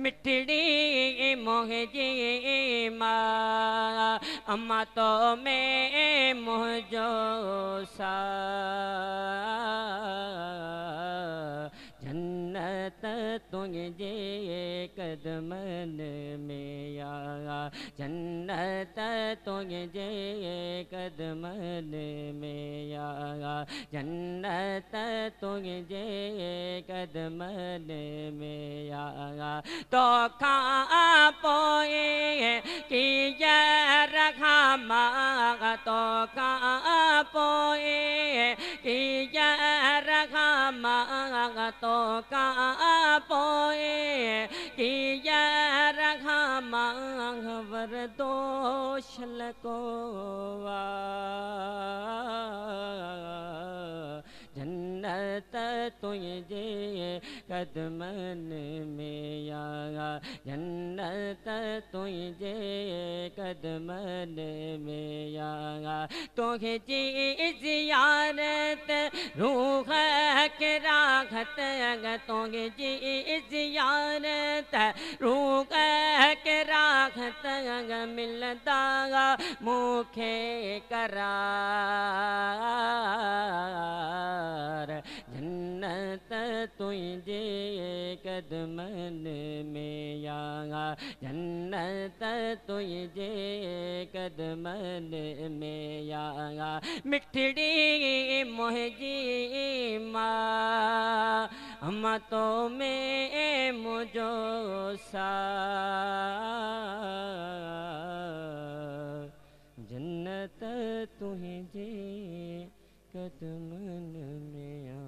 मिठड़ी मोहजी माँ अम्मा तो में मुझो सा जन्नत तुझे कदमन में या जन्नत तुझे कदमन में या जन्नत तुझे कदमन में या तो खा पोए कि रखा माँ तो खा पोए कि रखा माँ तो का पोए कि रखा मांग वर दोषल को जन्नत तुझे कदमन में या जन्नत तुझे कदमन में या तुझे जियारत रूह के राहत तुझे जियारत रूह के राहत मिलता मुखे करार जन्नत तुझे कदमन में या जन्नत तुझे कदमन में या मिठड़ी मोहजी माँ हम तो में मुझो सा जन्नत तुझे कदमन में या